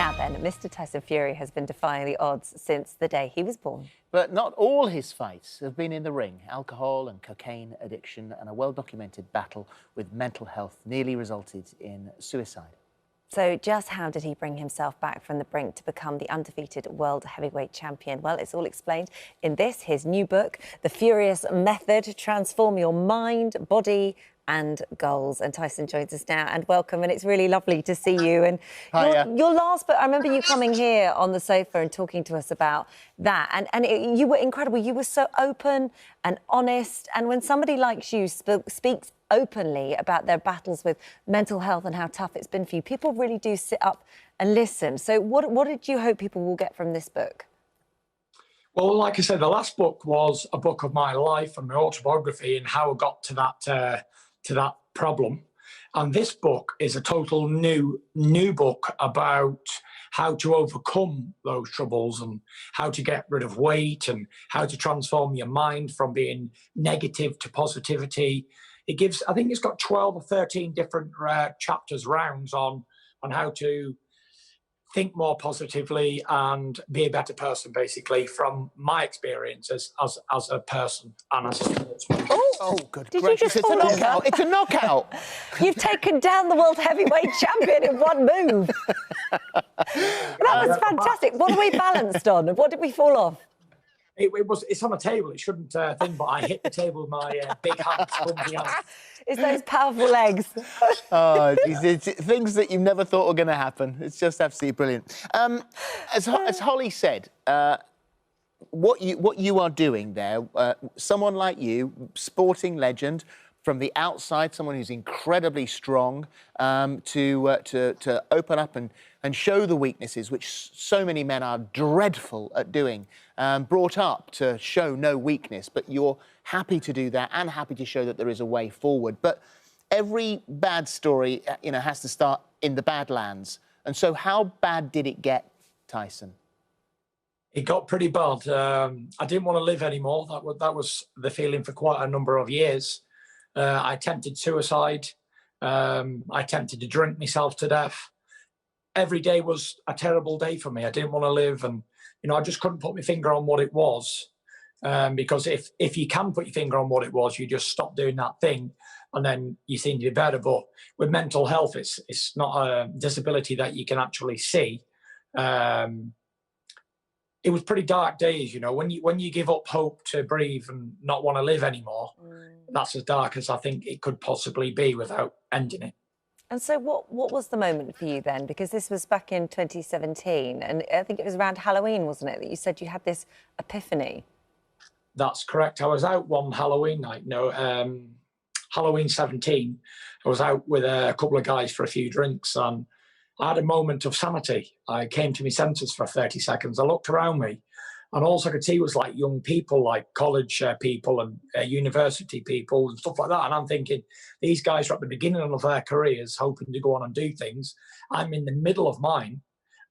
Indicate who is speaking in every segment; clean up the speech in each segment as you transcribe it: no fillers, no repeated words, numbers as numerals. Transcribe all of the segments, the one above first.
Speaker 1: Now then, Mr. Tyson Fury has been defying the odds since the day he was born.
Speaker 2: But not all his fights have been in the ring. Alcohol and cocaine addiction and a well-documented battle with mental health nearly resulted in suicide.
Speaker 1: So just how did he bring himself back from the brink to become the undefeated world heavyweight champion? Well, it's all explained in his new book, The Furious Method, Transform Your Mind, Body and Goals. And Tyson joins us now, and welcome, and it's really lovely to see you. And your last book, I remember you coming here on the sofa and talking to us about that, and you were incredible. You were so open and honest, and when somebody like you speaks openly about their battles with mental health and how tough it's been for you, people really do sit up and listen. So what did you hope people will get from this book?
Speaker 3: Well, like I said, the last book was a book of my life and my autobiography and how I got to that problem. And this book is a total new book about how to overcome those troubles and how to get rid of weight and how to transform your mind from being negative to positivity. It gives, I think it's got 12 or 13 different chapters, rounds on how to think more positively and be a better person, basically, from my experiences as a person and as a sportsman.
Speaker 2: Oh, good
Speaker 1: Did
Speaker 2: gracious.
Speaker 1: you just
Speaker 2: It's a knockout. It's a knockout.
Speaker 1: You've taken down the world heavyweight champion in one move. That was fantastic. What are we balanced on? What did we fall off?
Speaker 3: It's on a table. It shouldn't thing, but I hit the table with my big hands.
Speaker 1: It's those powerful legs.
Speaker 2: Oh, it's things that you never thought were going to happen. It's just absolutely brilliant. As Holly said, what you are doing there, someone like you, sporting legend, from the outside, someone who's incredibly strong, to open up and show the weaknesses, which so many men are dreadful at doing, brought up to show no weakness, but you're happy to do that and happy to show that there is a way forward. But every bad story, has to start in the Badlands. And so how bad did it get, Tyson?
Speaker 3: It got pretty bad. I didn't want to live anymore. That was the feeling for quite a number of years. I attempted suicide. I attempted to drink myself to death. Every day was a terrible day for me. I didn't want to live, and I just couldn't put my finger on what it was. Because if you can put your finger on what it was, you just stop doing that thing, and then you seem to be better. But with mental health, it's not a disability that you can actually see. It was pretty dark days, when you give up hope to breathe and not want to live anymore. That's as dark as I think it could possibly be without ending it.
Speaker 1: And so what was the moment for you then? Because this was back in 2017, and I think it was around Halloween, wasn't it, that you said you had this epiphany?
Speaker 3: That's correct. I was out one Halloween night, Halloween 17. I was out with a couple of guys for a few drinks, and I had a moment of sanity. I came to my senses for 30 seconds. I looked around me, and all I could see was like young people, like college people and university people and stuff like that. And I'm thinking, these guys are at the beginning of their careers, hoping to go on and do things. I'm in the middle of mine,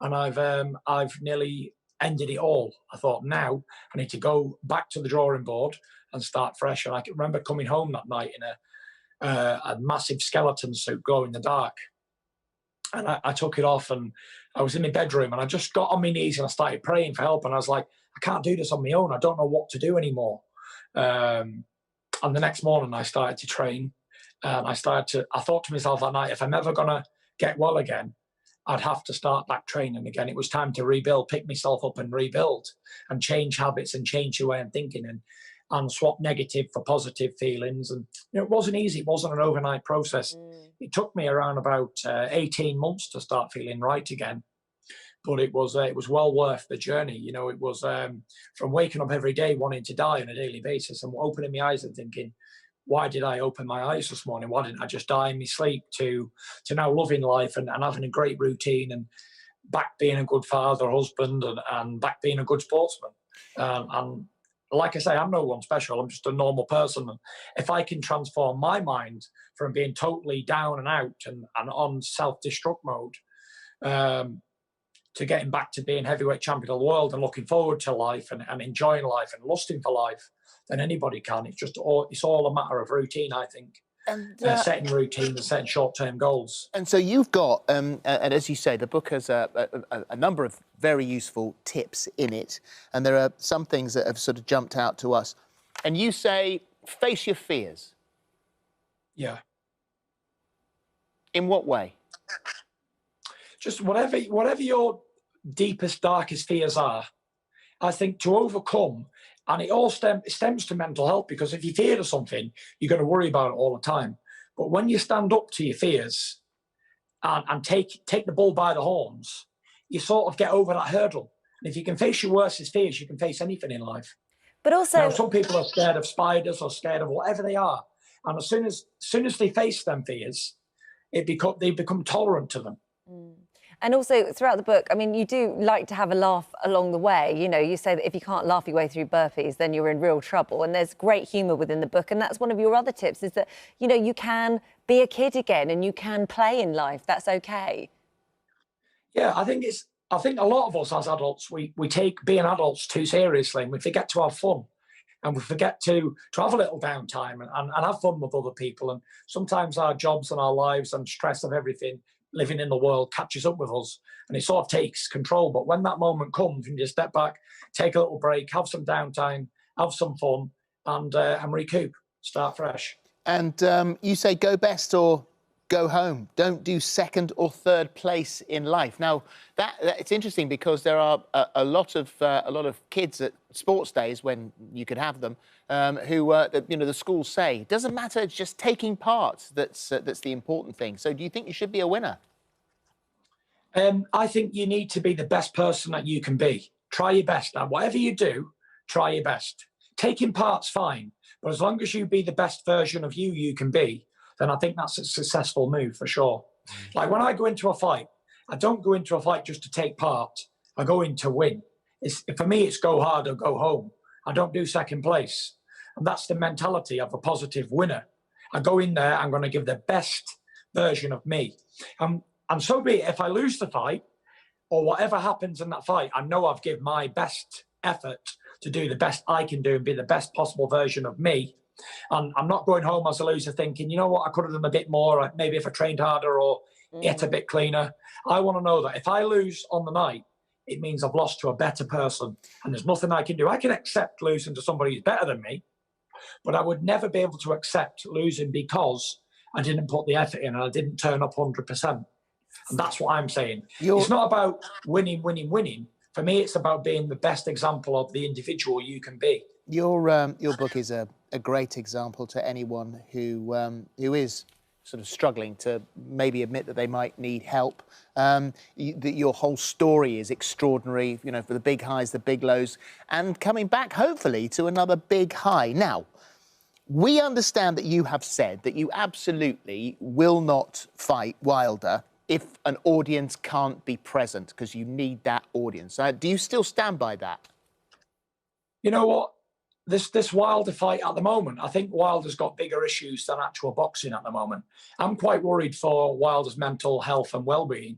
Speaker 3: and I've nearly ended it all. I thought, now I need to go back to the drawing board and start fresh. And I can remember coming home that night in a massive skeleton suit, glow in the dark. And I took it off, and I was in my bedroom, and I just got on my knees and I started praying for help. And I was like, I can't do this on my own. I don't know what to do anymore. And the next morning I started to train. And I thought to myself that night, if I'm ever going to get well again, I'd have to start back training again. It was time to rebuild, pick myself up and rebuild and change habits and change the way I'm thinking and swap negative for positive feelings. And it wasn't easy. It wasn't an overnight process. It took me around about 18 months to start feeling right again. But it was well worth the journey. It was from waking up every day wanting to die on a daily basis and opening my eyes and thinking, why did I open my eyes this morning? Why didn't I just die in my sleep? To now loving life and having a great routine and back being a good father, husband, and back being a good sportsman. And like I say, I'm no one special. I'm just a normal person. And if I can transform my mind from being totally down and out and on self-destruct mode to getting back to being heavyweight champion of the world and looking forward to life and enjoying life and lusting for life, then anybody can. It's all a matter of routine, I think.
Speaker 2: And
Speaker 3: setting routines and setting short-term goals.
Speaker 2: And so you've got, and as you say, the book has a number of very useful tips in it, and there are some things that have sort of jumped out to us. And you say, face your fears.
Speaker 3: Yeah.
Speaker 2: In what way?
Speaker 3: Just whatever your deepest, darkest fears are, I think to overcome, and it all stems to mental health, because if you fear of something, you're going to worry about it all the time. But when you stand up to your fears and take the bull by the horns, you sort of get over that hurdle. And if you can face your worst fears, you can face anything in life.
Speaker 1: But also,
Speaker 3: now, some people are scared of spiders or scared of whatever they are, and as soon as they face them fears, they become tolerant to them.
Speaker 1: And also, throughout the book, I mean, you do like to have a laugh along the way. You know, you say that if you can't laugh your way through burpees, then you're in real trouble. And there's great humour within the book. And that's one of your other tips, is that, you know, you can be a kid again and you can play in life. That's OK.
Speaker 3: Yeah, I think a lot of us as adults, we take being adults too seriously, and we forget to have fun. And we forget to have a little downtime and have fun with other people. And sometimes our jobs and our lives and stress of everything living in the world catches up with us, and it sort of takes control. But when that moment comes and you step back, take a little break, have some downtime, have some fun, and recoup, start fresh.
Speaker 2: And you say go best or go home. Don't do second or third place in life. Now, that it's interesting, because there are a lot of kids at sports days, when you could have them, who you know, the schools say it doesn't matter, it's just taking part that's the important thing. So do you think you should be a winner?
Speaker 3: I think you need to be the best person that you can be. Try your best. And whatever you do, try your best. Taking part's fine, but as long as you be the best version of you can be, then I think that's a successful move for sure. Like when I go into a fight, I don't go into a fight just to take part. I go in to win. For me, it's go hard or go home. I don't do second place. And that's the mentality of a positive winner. I go in there, I'm going to give the best version of me. And so be it. If I lose the fight or whatever happens in that fight, I know I've given my best effort to do the best I can do and be the best possible version of me. And I'm not going home as a loser thinking, you know what, I could have done a bit more, maybe if I trained harder or ate a bit cleaner. I want to know that if I lose on the night, it means I've lost to a better person, and there's nothing I can do. I can accept losing to somebody who's better than me, but I would never be able to accept losing because I didn't put the effort in and I didn't turn up 100%. And that's what I'm saying. It's not about winning. For me, it's about being the best example of the individual you can be.
Speaker 2: Your book is a great example to anyone who is sort of struggling to maybe admit that they might need help. Your whole story is extraordinary, you know, for the big highs, the big lows, and coming back, hopefully, to another big high. Now, we understand that you have said that you absolutely will not fight Wilder if an audience can't be present, because you need that audience. Do you still stand by that?
Speaker 3: You know what? This Wilder fight at the moment, I think Wilder's got bigger issues than actual boxing at the moment. I'm quite worried for Wilder's mental health and well-being.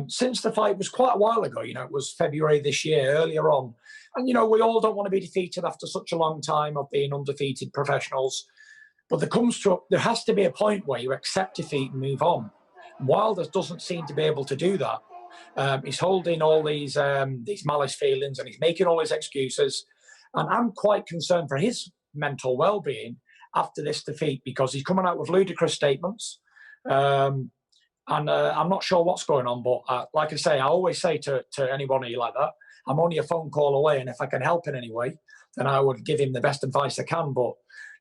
Speaker 3: Since the fight was quite a while ago, you know, it was February this year, earlier on. And, you know, we all don't want to be defeated after such a long time of being undefeated professionals. But there has to be a point where you accept defeat and move on. Wilder doesn't seem to be able to do that. He's holding all these malice feelings, and he's making all his excuses. And I'm quite concerned for his mental well-being after this defeat, because he's coming out with ludicrous statements. And I'm not sure what's going on. But like I say, I always say to anybody like that, I'm only a phone call away. And if I can help in any way, then I would give him the best advice I can. But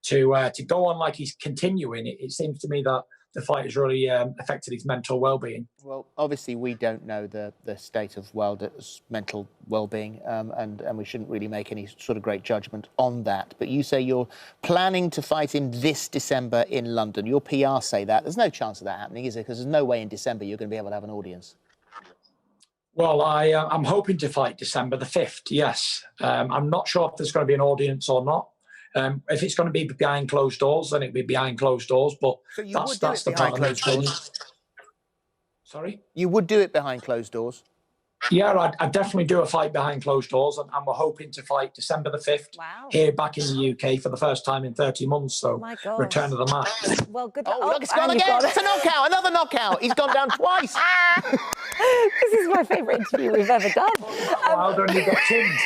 Speaker 3: to go on like he's continuing, it seems to me that the fight has really affected his mental well-being.
Speaker 2: Well, obviously, we don't know the state of Wilder's mental well-being, and we shouldn't really make any sort of great judgment on that. But you say you're planning to fight him this December in London. Your PR say that. There's no chance of that happening, is there? Because there's no way in December you're going to be able to have an audience.
Speaker 3: Well, I'm hoping to fight December the 5th, yes. I'm not sure if there's going to be an audience or not. If it's going to be behind closed doors, then it'll be behind closed doors. But so that's the part of the training. Sorry?
Speaker 2: You would do it behind closed doors?
Speaker 3: Yeah, I'd definitely do a fight behind closed doors, and we're hoping to fight December the 5th
Speaker 1: Wow.
Speaker 3: here back in the UK for the first time in 30 months. So,
Speaker 1: My gosh.
Speaker 3: return of the match.
Speaker 1: Well, good luck.
Speaker 2: Oh, look, it's gone
Speaker 1: and you've
Speaker 2: again.
Speaker 1: got-
Speaker 2: It's a knockout. Another knockout. He's gone down twice.
Speaker 1: This is my favourite interview we've ever done.
Speaker 3: Well done, you got tinned.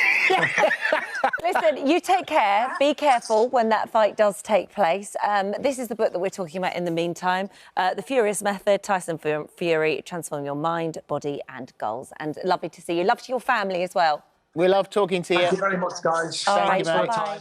Speaker 1: Listen, you take care. Be careful when that fight does take place. This is the book that we're talking about in the meantime. The Furious Method, Tyson Fury, Transform Your Mind, Body and Goals. And lovely to see you. Love to your family as well.
Speaker 2: We love talking to you.
Speaker 3: Thank you very much, guys.
Speaker 1: All
Speaker 2: Thank
Speaker 1: right,
Speaker 2: you, mate.
Speaker 1: bye-bye.